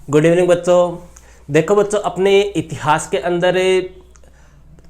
Good evening बच्चों। देखो बच्चों, अपने इतिहास के अंदर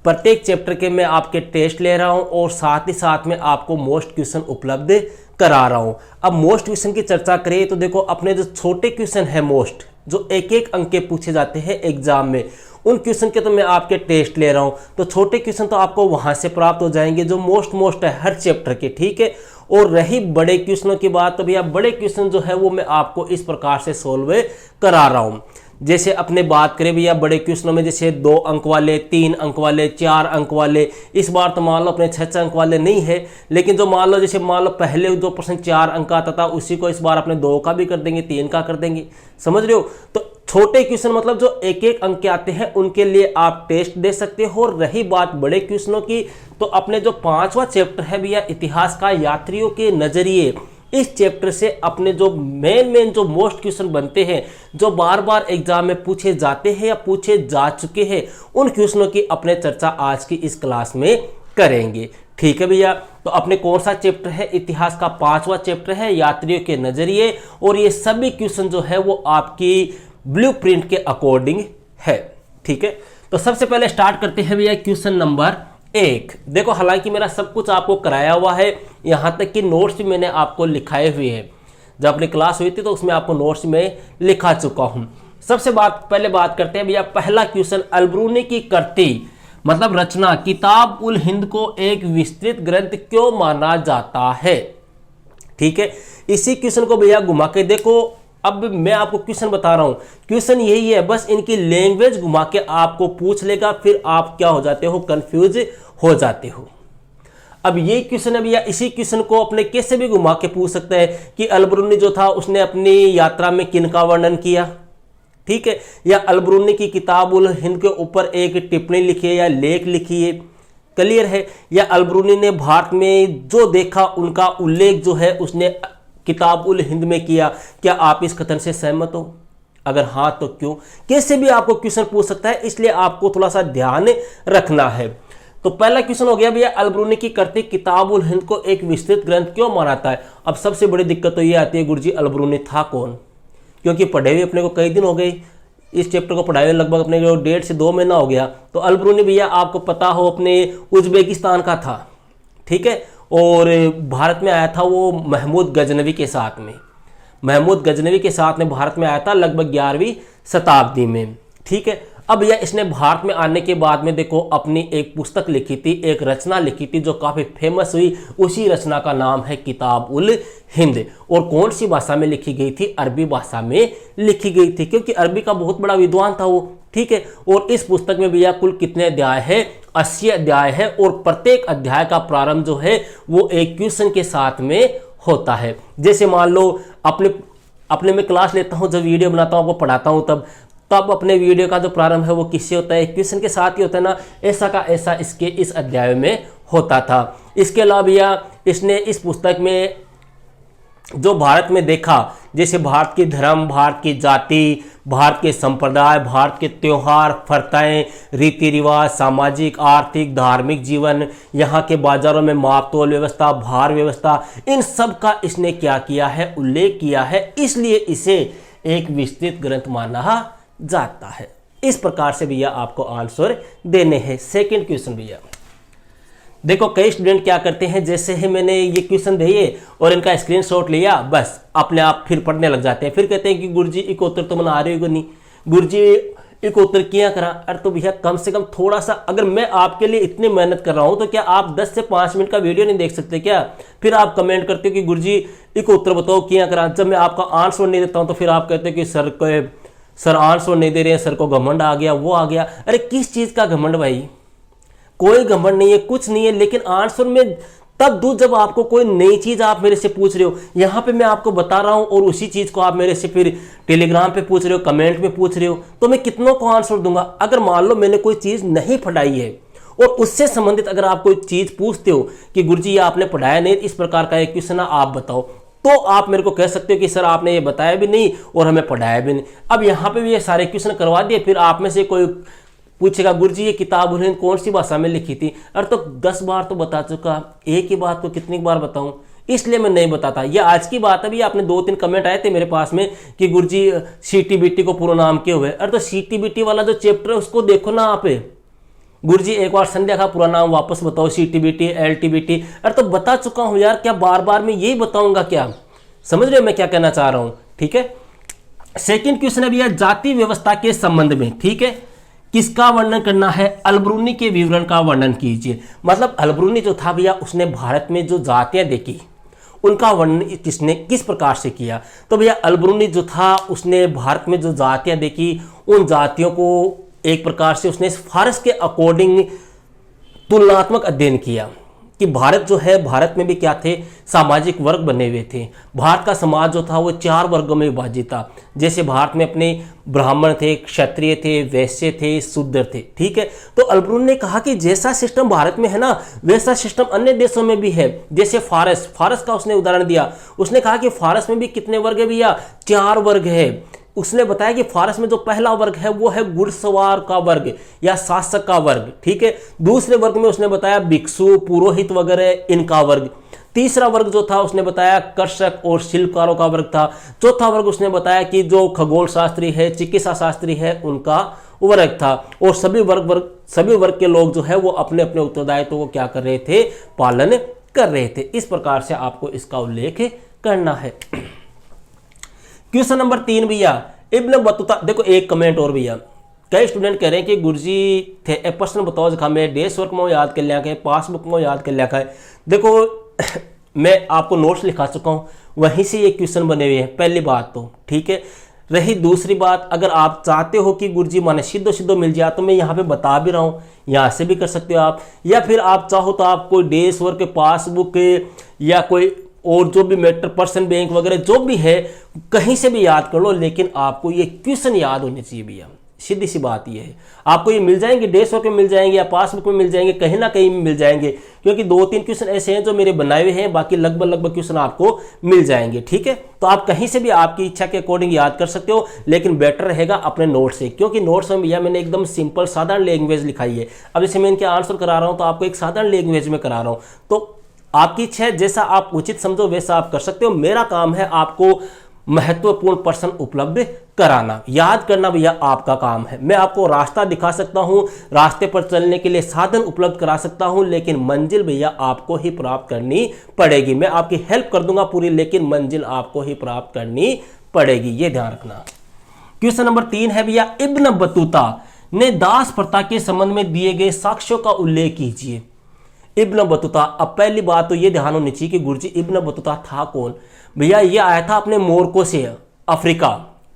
प्रत्येक चैप्टर के मैं आपके टेस्ट ले रहा हूं और साथ ही साथ में आपको मोस्ट क्वेश्चन उपलब्ध करा रहा हूं। अब मोस्ट क्वेश्चन की चर्चा करें तो देखो, अपने जो छोटे क्वेश्चन है मोस्ट, जो एक एक अंक के पूछे जाते हैं एग्जाम में, उन क्वेश्चन के तो मैं आपके टेस्ट ले रहा हूं। तो छोटे क्वेश्चन तो आपको वहां से प्राप्त हो जाएंगे जो मोस्ट है हर चैप्टर के, ठीक है। और रही बड़े क्वेश्चनों की बात, तो भैया बड़े क्वेश्चन जो है वो मैं आपको इस प्रकार से सोल्व करा रहा हूं। जैसे अपने बात करें भैया बड़े क्वेश्चनों में, जैसे 2 अंक वाले, 3 अंक वाले, 4 अंक वाले, इस बार तो मान लो अपने 6 अंक वाले नहीं है, लेकिन जो मान लो जैसे मान लो पहले जो प्रश्न 4 अंक आता था उसी को इस बार अपने 2 का भी कर देंगे, 3 का कर देंगे, समझ रहे हो। तो छोटे क्वेश्चन मतलब जो एक एक अंक के आते हैं उनके लिए आप टेस्ट दे सकते हो। और रही बात बड़े क्वेश्चनों की, तो अपने जो 5वां चैप्टर है भैया इतिहास का, यात्रियों के नजरिए, इस चैप्टर से अपने जो मेन जो मोस्ट क्वेश्चन बनते हैं, जो बार बार एग्जाम में पूछे जाते हैं या पूछे जा चुके हैं, उन क्वेश्चनों की अपने चर्चा आज की इस क्लास में करेंगे, ठीक है भैया। तो अपने कौन सा चैप्टर है? इतिहास का 5वां चैप्टर है, यात्रियों के नजरिए। और ये सभी क्वेश्चन जो है वो आपकी ब्लूप्रिंट के अकॉर्डिंग है, ठीक है। तो सबसे पहले स्टार्ट करते हैं भैया क्वेश्चन नंबर 1। देखो, हालांकि मेरा सब कुछ आपको कराया हुआ है, यहां तक कि नोट्स भी मैंने आपको लिखाए हुए हैं। जब अपनी क्लास हुई थी तो उसमें आपको नोट्स में लिखा चुका हूं। सबसे पहले बात करते हैं भैया, पहला क्वेश्चन, अलबरूनी की कृति मतलब रचना किताब उल हिंद को एक विस्तृत ग्रंथ क्यों माना जाता है, ठीक है। इसी क्वेश्चन को भैया घुमा के देखो। अब मैं आपको क्वेश्चन बता रहा हूं, क्वेश्चन यही है, बस इनकी लैंग्वेज घुमा के आपको पूछ लेगा, फिर आप क्या हो जाते हो, कंफ्यूज हो जाते हो। अब ये क्वेश्चन है भैया, इसी क्वेश्चन को अपने कैसे भी घुमा के पूछ सकते हैं कि अलबरूनी जो था उसने अपनी यात्रा में किन का वर्णन किया, ठीक है, या अलबरूनी की किताब उल हिंद के ऊपर एक टिप्पणी लिखी है या लेख लिखी है, क्लियर है, या अलबरूनी ने भारत में जो देखा उनका उल्लेख जो है उसने किताब उल हिंद में किया। क्या आप इस कथन से सहमत हो? अगर हाँ तो क्यों? कैसे भी आपको क्वेश्चन पूछ सकता है, इसलिए आपको थोड़ा सा ध्यान रखना है। तो पहला क्वेश्चन हो गया भैया, अलबरूनी की कृति किताब उल हिंद को एक विस्तृत ग्रंथ क्यों मानाता है। अब सबसे बड़ी दिक्कत तो ये आती है, गुरुजी अलबरूनी था कौन? क्योंकि पढ़े हुए अपने को कई दिन हो गए, इस चैप्टर को पढ़ाए हुए लगभग अपने को 1.5 से 2 महीना हो गया। तो अलबरूनी भैया आपको पता हो अपने उज्बेकिस्तान का था, ठीक है, और भारत में आया था वो महमूद गजनवी के साथ में, महमूद गजनवी के साथ में भारत में आया था लगभग 11वीं शताब्दी में, ठीक है। अब यह इसने भारत में आने के बाद में देखो अपनी एक पुस्तक लिखी थी, एक रचना लिखी थी जो काफ़ी फेमस हुई। उसी रचना का नाम है किताब उल हिंद। और कौन सी भाषा में लिखी गई थी? अरबी भाषा में लिखी गई थी, क्योंकि अरबी का बहुत बड़ा विद्वान था वो, ठीक है। और इस पुस्तक में भैया कुल कितने अध्याय है? 80 अध्याय है। और प्रत्येक अध्याय का प्रारंभ जो है वो एक क्वेश्चन के साथ में होता है। जैसे मान लो अपने में क्लास लेता हूँ, जब वीडियो बनाता हूँ आपको पढ़ाता हूँ, तब अपने वीडियो का जो प्रारंभ है वो किससे होता है? क्वेश्चन के साथ ही होता है ना, ऐसा का ऐसा इसके इस अध्याय में होता था। इसके अलावा भैया इसने इस पुस्तक में जो भारत में देखा, जैसे भारत के धर्म, भारत की जाति, भारत के संप्रदाय, भारत के त्योहार, प्रथाएं, रीति रिवाज, सामाजिक, आर्थिक, धार्मिक जीवन, यहाँ के बाजारों में मापतोल व्यवस्था, भार व्यवस्था, इन सब का इसने क्या किया है? उल्लेख किया है। इसलिए इसे एक विस्तृत ग्रंथ माना जाता है। इस प्रकार से भैया आपको आंसर देने हैं। सेकंड क्वेश्चन भैया देखो, कई स्टूडेंट क्या करते हैं, जैसे ही मैंने ये क्वेश्चन दिए और इनका स्क्रीनशॉट लिया, बस अपने आप फिर पढ़ने लग जाते हैं। फिर कहते हैं कि गुरुजी एक उत्तर तो बना रहे हो नहीं, गुरुजी एक उत्तर किया करा। अरे तो भैया कम से कम थोड़ा सा, अगर मैं आपके लिए इतनी मेहनत कर रहा हूं तो क्या आप 10 से 5 मिनट का वीडियो नहीं देख सकते क्या? फिर आप कमेंट करते हो कि गुरुजी एक उत्तर बताओ किया करा। जब मैं आपका आंसर नहीं देता हूं तो फिर आप कहते हो कि सर आंसर नहीं दे रहे हैं, सर को घमंड आ गया, वो आ गया। अरे किस चीज का घमंड भाई? कोई घमंड नहीं है, कुछ नहीं है, लेकिन आंसर में तब दूं जब आपको कोई नई चीज आप मेरे से पूछ रहे हो। यहां पे मैं आपको बता रहा हूं और उसी चीज को आप मेरे से फिर टेलीग्राम पे पूछ रहे हो, कमेंट में पूछ रहे हो, तो मैं कितनों को आंसर दूंगा? अगर मान लो मैंने कोई चीज नहीं पढ़ाई है और उससे संबंधित अगर आप कोई चीज पूछते हो कि गुरुजी ये आपने पढ़ाया नहीं, इस प्रकार का एक क्वेश्चन आप बताओ, तो आप मेरे को कह सकते हो कि सर आपने ये बताया भी नहीं और हमें पढ़ाया भी नहीं। अब यहाँ पे भी ये सारे क्वेश्चन करवा दिए, फिर आप में से कोई पूछेगा गुरुजी ये किताब उल हिंद कौन सी भाषा में लिखी थी? अरे तो 10 बार तो बता चुका, एक ही बात को कितनी बार बताऊं? इसलिए मैं नहीं बताता। ये आज की बात है भैया, आपने 2-3 कमेंट आए थे मेरे पास में कि गुरुजी सीटीबीटी को पूरा नाम क्यों हुए। अरे तो सीटीबीटी वाला जो चैप्टर है उसको देखो ना आप। गुरुजी एक बार संध्या का पूरा नाम वापस बताओ, सीटीबीटी, एलटीबीटी। अरे तो बता चुका हूं यार, क्या बार बार मैं यही बताऊंगा क्या? समझ रहे हो मैं क्या कहना चाह रहा हूं? ठीक है। सेकंड क्वेश्चन है भैया जाति व्यवस्था के संबंध में। ठीक है, किसका वर्णन करना है? अलबरूनी के विवरण का वर्णन कीजिए। मतलब अलबरूनी जो था भैया, उसने भारत में जो जातियां देखी उनका वर्णन किसने किस प्रकार से किया? तो भैया अलबरूनी जो था उसने भारत में जो जातियां देखी उन जातियों को एक प्रकार से उसने फारस के अकॉर्डिंग तुलनात्मक अध्ययन किया कि भारत जो है, भारत में भी क्या थे, सामाजिक वर्ग बने हुए थे। भारत का समाज जो था वो 4 वर्गों में विभाजित था। जैसे भारत में अपने ब्राह्मण थे, क्षत्रिय थे, वैश्य थे, शूद्र थे। ठीक है, तो अलबरूनी ने कहा कि जैसा सिस्टम भारत में है ना, वैसा सिस्टम अन्य देशों में भी है। जैसे फारस का उसने उदाहरण दिया। उसने कहा कि फारस में भी कितने वर्ग है भैया? 4 वर्ग है। उसने बताया कि फारस में जो पहला वर्ग है वो है घुड़सवार का वर्ग या शासक का वर्ग। ठीक है, दूसरे वर्ग में उसने बताया भिक्षु, पुरोहित वगैरह इनका वर्ग। तीसरा वर्ग जो था उसने बताया कर्षक और शिल्पकारों का वर्ग था। चौथा वर्ग उसने बताया कि जो खगोल शास्त्री है, चिकित्सा शास्त्री है, उनका वर्ग था। और सभी वर्ग के लोग जो है वो अपने अपने उत्तरदायित्व को क्या कर रहे थे? पालन कर रहे थे। इस प्रकार से आपको इसका उल्लेख करना है। क्वेश्चन नंबर 3 भैया, इब्न बतूता। देखो एक कमेंट और भैया, कई स्टूडेंट कह रहे हैं कि गुरुजी थे ए प्रश्न बताओ जखा मैं डेस वर्क में याद कर लिया है, पासबुक में याद कर लिया है। देखो मैं आपको नोट्स लिखा चुका हूं, वहीं से ये क्वेश्चन बने हुए हैं। पहली बात तो ठीक है। रही दूसरी बात, अगर आप चाहते हो कि गुरुजी माने सीधो मिल जाए तो मैं यहाँ पे बता भी रहा हूँ, यहाँ से भी कर सकते हो आप। या फिर आप चाहो तो आप कोई डेस वर्क, पासबुक या कोई और जो भी मैटर, पर्सन बैंक वगैरह जो भी है, कहीं से भी याद कर लो, लेकिन आपको ये क्वेश्चन याद होने चाहिए भैया। सीधी सी बात ये है। आपको ये मिल जाएंगे, डेस वर्क में मिल जाएंगे या पासबुक में मिल जाएंगे, कहीं ना कहीं मिल जाएंगे, क्योंकि 2-3 क्वेश्चन ऐसे हैं जो मेरे बनाए हुए हैं, बाकी लगभग क्वेश्चन आपको मिल जाएंगे। ठीक है, तो आप कहीं से भी आपकी इच्छा के अकॉर्डिंग याद कर सकते हो, लेकिन बेटर रहेगा अपने नोट से, क्योंकि नोट्स में भैया मैंने एकदम सिंपल साधारण लैंग्वेज लिखाई है। अब जैसे मैं इनके आंसर करा रहा हूँ तो आपको एक साधारण लैंग्वेज में करा रहा हूँ, तो आपकी इच्छा है, जैसा आप उचित समझो वैसा आप कर सकते हो। मेरा काम है आपको महत्वपूर्ण प्रश्न उपलब्ध कराना, याद करना भैया आपका काम है। मैं आपको रास्ता दिखा सकता हूं, रास्ते पर चलने के लिए साधन उपलब्ध करा सकता हूं, लेकिन मंजिल भैया आपको ही प्राप्त करनी पड़ेगी। मैं आपकी हेल्प कर दूंगा पूरी, लेकिन मंजिल आपको ही प्राप्त करनी पड़ेगी, ये ध्यान रखना। क्वेश्चन नंबर 3 है भैया, इब्न बतूता ने दास प्रथा के संबंध में दिए गए साक्ष्यों का उल्लेख कीजिए। इब्न बतूता, अब पहली बात तो ये ध्यान होनी चाहिए कि गुरुजी इब्न बतूता था कौन? भैया ये आया था अपने मोरक्को से, अफ्रीका।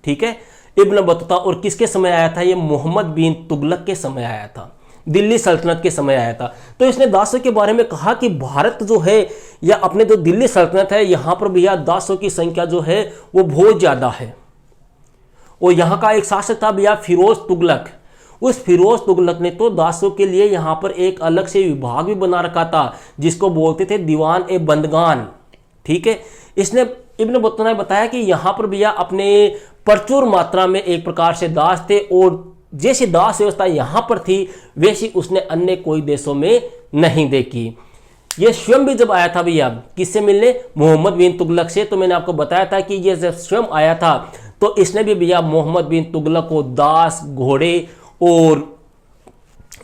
ठीक है, इब्न बतूता, और किसके समय आया था? ये मोहम्मद बिन तुगलक के समय आया था, दिल्ली सल्तनत के समय आया था। तो इसने दासों के बारे में कहा कि भारत जो है या अपने जो दिल्ली सल्तनत है, यहां पर भैया दासों की संख्या जो है वो बहुत ज्यादा है। और यहां का एक शासक था भैया फिरोज तुगलक। उस फिरोज तुगलक ने तो दासों के लिए यहां पर एक अलग से विभाग भी बना रखा था, जिसको बोलते थे दीवान ए बंदगान। ठीक है, इसने इब्न बतूता ने बताया कि यहां पर भैया अपने प्रचुर मात्रा में एक प्रकार से दास थे, और जैसी दास व्यवस्था यहां पर थी वैसी उसने अन्य कोई देशों में नहीं देखी। ये स्वयं भी जब आया था भैया किससे मिलने? मोहम्मद बिन तुगलक से। तो मैंने आपको बताया था कि ये जब स्वयं आया था तो इसने भी भैया मोहम्मद बिन तुगलक को दास, घोड़े और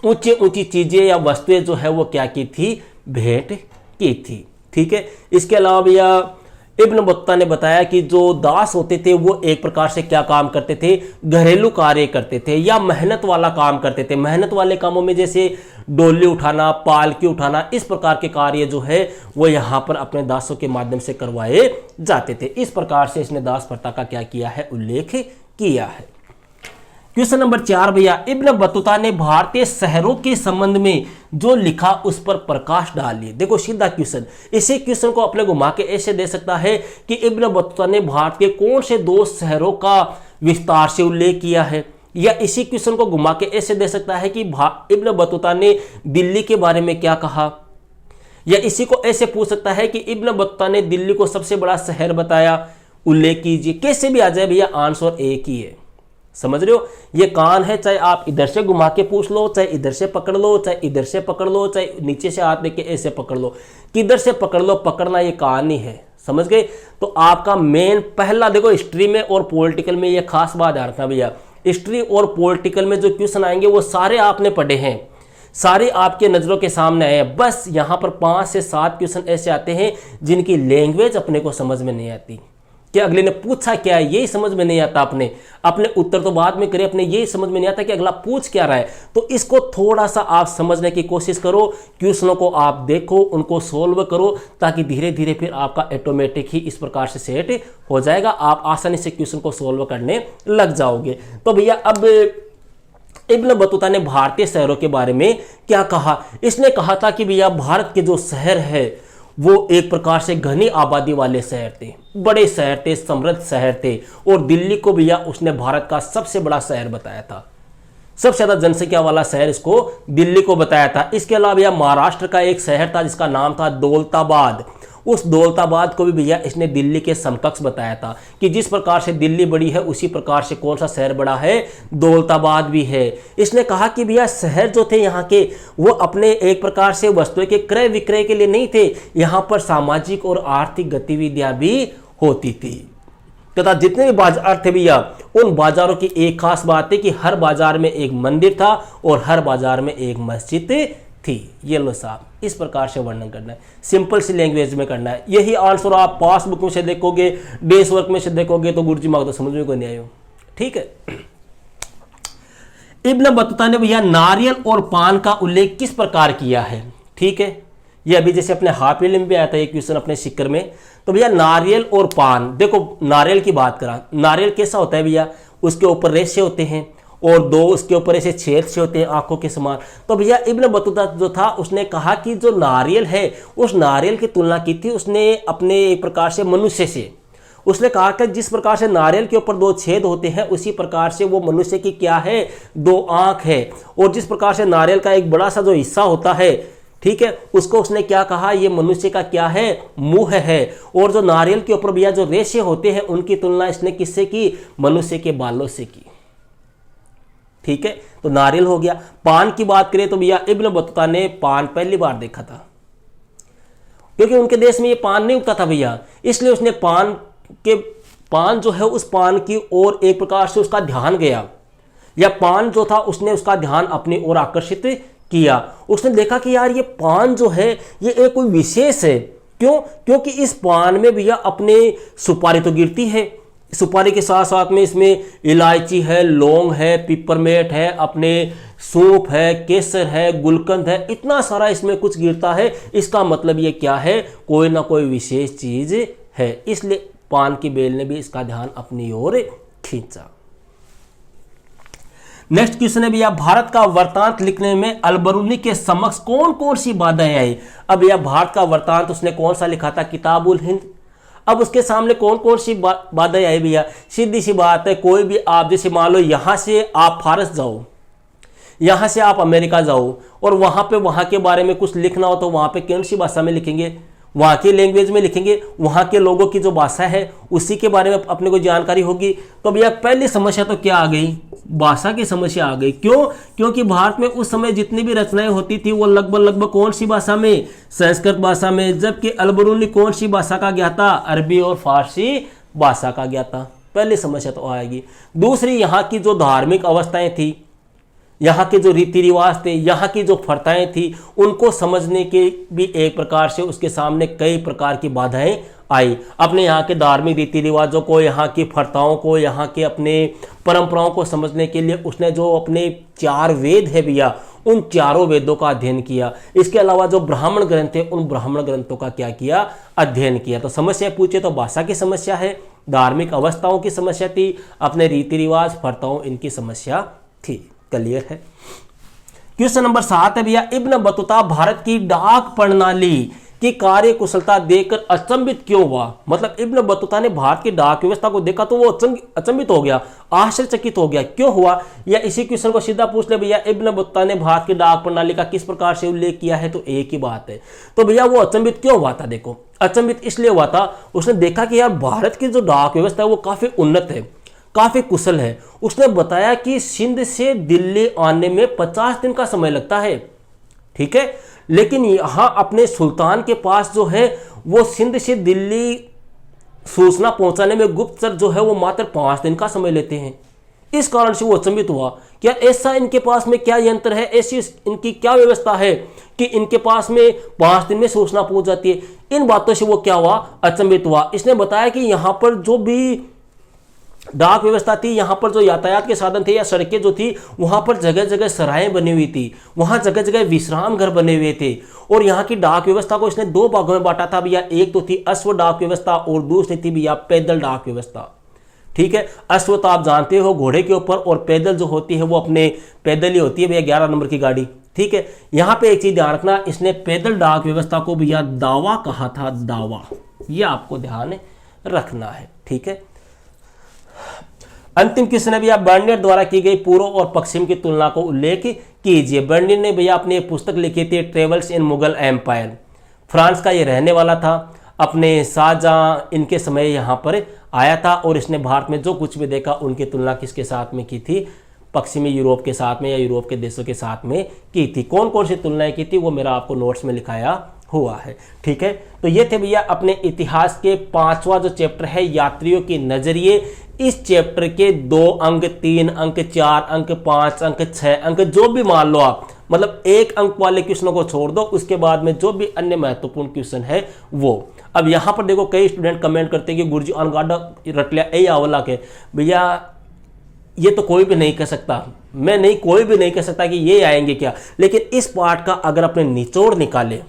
ऊंची चीजें या वस्तुएं जो है वो क्या की थी? भेंट की थी। ठीक है, इसके अलावा भैया इब्न बतूता ने बताया कि जो दास होते थे वो एक प्रकार से क्या काम करते थे? घरेलू कार्य करते थे या मेहनत वाला काम करते थे। मेहनत वाले कामों में जैसे डोली उठाना, पालकी उठाना, इस प्रकार के कार्य जो है वो यहाँ पर अपने दासों के माध्यम से करवाए जाते थे। इस प्रकार से इसने दास प्रथा का क्या किया है? उल्लेख किया है। क्वेश्चन नंबर 4 भैया, इब्न बतूता ने भारतीय शहरों के संबंध में जो लिखा उस पर प्रकाश डालिए। देखो सीधा क्वेश्चन, इसी क्वेश्चन को अपने घुमा के ऐसे दे सकता है कि इब्न बतूता ने भारत के कौन से 2 शहरों का विस्तार से उल्लेख किया है, या इसी क्वेश्चन को घुमा के ऐसे दे सकता है कि इब्न बतूता ने दिल्ली के बारे में क्या कहा, या इसी को ऐसे पूछ सकता है कि इब्न बतूता ने दिल्ली को सबसे बड़ा शहर बताया, उल्लेख कीजिए। कैसे भी आ जाए भैया आंसर एक ही है। समझ रहे हो, ये कान है, चाहे आप इधर से घुमा के पूछ लो, चाहे इधर से पकड़ लो, चाहे इधर से पकड़ लो, चाहे नीचे से हाथ लेके ऐसे पकड़ लो, किधर से पकड़ लो, पकड़ना ये कान ही है। समझ गए। तो आपका मेन पहला देखो, हिस्ट्री में और पॉलिटिकल में ये खास बात ध्यान रखना भैया, हिस्ट्री और पॉलिटिकल में जो क्वेश्चन आएंगे वो सारे आपने पढ़े हैं, सारे आपके नज़रों के सामने आए हैं। बस यहाँ पर 5 से 7 क्वेश्चन ऐसे आते हैं जिनकी लैंग्वेज अपने को समझ में नहीं आती, कि अगले ने पूछा क्या है यही समझ में नहीं आता, अपने उत्तर तो बाद में करें, अपने यही समझ में नहीं आता कि अगला पूछ क्या रहा है। तो इसको थोड़ा सा आप समझने की कोशिश करो, क्वेश्चनों को आप देखो, उनको सोल्व करो, ताकि धीरे धीरे फिर आपका ऑटोमेटिक ही इस प्रकार से सेट हो जाएगा, आप आसानी से क्वेश्चन को सोल्व करने लग जाओगे। तो भैया अब इब्न बतूता ने भारतीय शहरों के बारे में क्या कहा, इसने कहा था कि भैया भारत के जो शहर है वो एक प्रकार से घनी आबादी वाले शहर थे, बड़े शहर थे, समृद्ध शहर थे, और दिल्ली को भैया उसने भारत का सबसे बड़ा शहर बताया था, सबसे ज्यादा जनसंख्या वाला शहर इसको दिल्ली को बताया था। इसके अलावा भैया महाराष्ट्र का एक शहर था जिसका नाम था दौलताबाद, उस दौलताबाद को भी भैया इसने दिल्ली के समकक्ष बताया था, कि जिस प्रकार से दिल्ली बड़ी है उसी प्रकार से कौन सा शहर बड़ा है, दौलताबाद भी है। इसने कहा कि भैया शहर जो थे यहाँ के वो अपने एक प्रकार से वस्तुओं के क्रय विक्रय के लिए नहीं थे, यहाँ पर सामाजिक और आर्थिक गतिविधियां भी होती थी, तथा जितने भी बाजार थे भैया उन बाजारों की एक खास बात है कि हर बाजार में एक मंदिर था और हर बाजार में एक मस्जिद थी। ये लो साहब, इस प्रकार से वर्णन करना है, सिंपल सी लैंग्वेज में करना है। यही आंसर आप पासबुक में से देखोगे, डेस्क वर्क में से देखोगे तो गुरुजी मांग तो समझ में कोई नहीं आयो। ठीक है। इब्न बतूता ने भैया नारियल और पान का उल्लेख किस प्रकार किया है। ठीक है, ये अभी जैसे अपने हाफ इल्म में आया था एक क्वेश्चन अपने सिक्कर में। तो भैया नारियल और पान, देखो नारियल की बात करा, नारियल कैसा होता है भैया, उसके ऊपर रेशे होते हैं और 2 उसके ऊपर ऐसे छेद से होते हैं आंखों के समान। तो भैया इब्न बतूता जो था उसने कहा कि जो नारियल है उस नारियल की तुलना की थी उसने अपने एक प्रकार से मनुष्य से। उसने कहा कि जिस प्रकार से नारियल के ऊपर 2 छेद होते हैं उसी प्रकार से वो मनुष्य की क्या है, 2 आंख है, और जिस प्रकार से नारियल का एक बड़ा सा जो हिस्सा होता है, ठीक है, उसको उसने क्या कहा, ये मनुष्य का क्या है, मुंह है। और जो नारियल के ऊपर भैया जो रेशे होते हैं उनकी तुलना इसने किससे की, मनुष्य के बालों से की। ठीक है, तो नारियल हो गया। पान की बात करें तो भैया इब्न बतूता ने पान पहली बार देखा था, क्योंकि उनके देश में ये पान नहीं उगता था भैया, इसलिए उसने पान जो है उस पान की ओर एक प्रकार से उसका ध्यान गया, या पान जो था उसने उसका ध्यान अपनी ओर आकर्षित किया। उसने देखा कि यार ये पान जो है ये एक कोई विशेष है। क्यों? क्योंकि इस पान में भैया अपने सुपारी तो गिरती है, सुपारी के साथ साथ में इसमें इलायची है, लौंग है, पिपरमेट है, अपने सूप है, केसर है, गुलकंद है, इतना सारा इसमें कुछ गिरता है। इसका मतलब ये क्या है, कोई ना कोई विशेष चीज है, इसलिए पान की बेल ने भी इसका ध्यान अपनी ओर खींचा। नेक्स्ट क्वेश्चन है भैया, भारत का वृत्तांत लिखने में अलबरूनी के समक्ष कौन कौन सी बाधाएं आई। अब भैया भारत का वृत्तांत उसने कौन सा लिखा था, किताबुल हिंद। अब उसके सामने कौन कौन सी बाधाएं आई भैया, सीधी सी बात है, कोई भी आप जैसे मान लो यहां से आप फारस जाओ, यहां से आप अमेरिका जाओ और वहां पे वहां के बारे में कुछ लिखना हो तो वहां पे कौन सी भाषा में लिखेंगे, वहाँ की लैंग्वेज में लिखेंगे, वहाँ के लोगों की जो भाषा है उसी के बारे में अपने को जानकारी होगी। तो भैया पहली समस्या तो क्या आ गई, भाषा की समस्या आ गई। क्यों? क्योंकि भारत में उस समय जितनी भी रचनाएं होती थी वो लगभग कौन सी भाषा में, संस्कृत भाषा में, जबकि अलबरूनी कौन सी भाषा का ज्ञाता, अरबी और फारसी भाषा का ज्ञाता। पहली समस्या तो आएगी। दूसरी, यहाँ की जो धार्मिक अवस्थाएं थी, यहाँ के जो रीति रिवाज थे, यहाँ की जो प्रथाएं थी, उनको समझने के भी एक प्रकार से उसके सामने कई प्रकार की बाधाएं आई। अपने यहाँ के धार्मिक रीति रिवाजों को, यहाँ की प्रथाओं को, यहाँ के अपने परंपराओं को समझने के लिए उसने जो अपने 4 वेद है भैया, उन 4 वेदों का अध्ययन किया। इसके अलावा जो ब्राह्मण ग्रंथ है उन ब्राह्मण ग्रंथों का क्या किया, अध्ययन किया। तो समस्या पूछे तो भाषा की समस्या है, धार्मिक अवस्थाओं की समस्या थी, अपने रीति रिवाज प्रथाओं इनकी समस्या थी। क्लियर है। क्वेश्चन नंबर 7 है भैया, इब्न बतूता भारत की डाक प्रणाली की कार्य कुशलता देखकर अचंभित क्यों हुआ। मतलब इब्न बतूता ने भारत की डाक व्यवस्था को देखा तो वो अचंभित हो गया, आश्चर्यचकित हो गया। क्यों हुआ, या इसी क्वेश्चन को सीधा पूछ ले भैया, इब्न बतूता ने भारत की डाक प्रणाली का किस प्रकार से उल्लेख किया है, तो एक ही बात है। तो भैया वो अचंभित क्यों हुआ था, देखो अचंभित इसलिए हुआ था, उसने देखा कि यार भारत की जो डाक व्यवस्था है वो काफी उन्नत है, काफ़ी कुशल है। उसने बताया कि सिंध से दिल्ली आने में 50 दिन का समय लगता है, ठीक है, लेकिन यहाँ अपने सुल्तान के पास जो है वो सिंध से दिल्ली सूचना पहुंचाने में गुप्तचर जो है वो मात्र 5 दिन का समय लेते हैं। इस कारण से वो अचंभित हुआ कि ऐसा इनके पास में क्या यंत्र है, ऐसी इनकी क्या व्यवस्था है कि इनके पास में 5 दिन में सूचना पहुंच जाती है। इन बातों से वो क्या हुआ, अचंभित हुआ। इसने बताया कि यहाँ पर जो भी डाक व्यवस्था थी, यहाँ पर जो यातायात के साधन थे या सड़कें जो थी, वहाँ पर जगह जगह सराहें बनी हुई थी, वहाँ जगह जगह विश्राम घर बने हुए थे। और यहाँ की डाक व्यवस्था को इसने 2 भागों में बांटा था भैया। एक तो थी अश्व डाक व्यवस्था और दूसरी थी भैया पैदल डाक व्यवस्था, ठीक है। अश्व तो आप जानते हो घोड़े के ऊपर, और पैदल जो होती है वो अपने पैदल ही होती है भैया, 11 नंबर की गाड़ी, ठीक है। यहाँ पे एक चीज ध्यान रखना, इसने पैदल डाक व्यवस्था को भैया दावा कहा था, दावा, ये आपको ध्यान रखना है, ठीक है। अंतिम क्वेश्चन है भैया, बर्नियर द्वारा की गई पूर्व और पश्चिम की तुलना को उल्लेख कीजिए। बर्नियर ने भैया अपनी पुस्तक लिखी थी travels in Mughal empire. France का ये रहने वाला था, अपने शाहजहां इनके समय यहाँ पर आया था, और इसने भारत में जो कुछ भी देखा उनकी तुलना किसके साथ में की थी, पश्चिमी यूरोप के साथ में या यूरोप के देशों के साथ में की थी। कौन कौन सी तुलनाएं की थी वो मेरा आपको नोट्स में लिखाया हुआ है, ठीक है। तो ये थे भैया अपने इतिहास के 5वां जो चैप्टर है यात्रियों के नजरिए। इस चैप्टर के 2 अंक, 3 अंक, 4 अंक, 5 अंक, 6 अंक, जो भी मान लो आप, मतलब 1 अंक वाले क्वेश्चनों को छोड़ दो, उसके बाद में जो भी अन्य महत्वपूर्ण क्वेश्चन है वो। अब यहां पर देखो कई स्टूडेंट कमेंट करते हैं कि गुरुजी अनगाडा रटलिया ए आवला के, भैया ये तो कोई भी नहीं कह सकता, कोई भी नहीं कह सकता कि ये आएंगे क्या, लेकिन इस पार्ट का अगर अपने निचोड़ निकाले,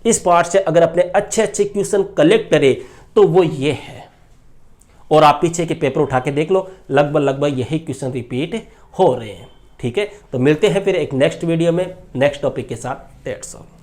इस पार्ट से अगर अपने अच्छे अच्छे क्वेश्चन कलेक्ट करें तो वो ये है। और आप पीछे के पेपर उठा के देख लो, लगभग यही क्वेश्चन रिपीट हो रहे हैं, ठीक है। तो मिलते हैं फिर एक नेक्स्ट वीडियो में नेक्स्ट टॉपिक के साथ। That's all.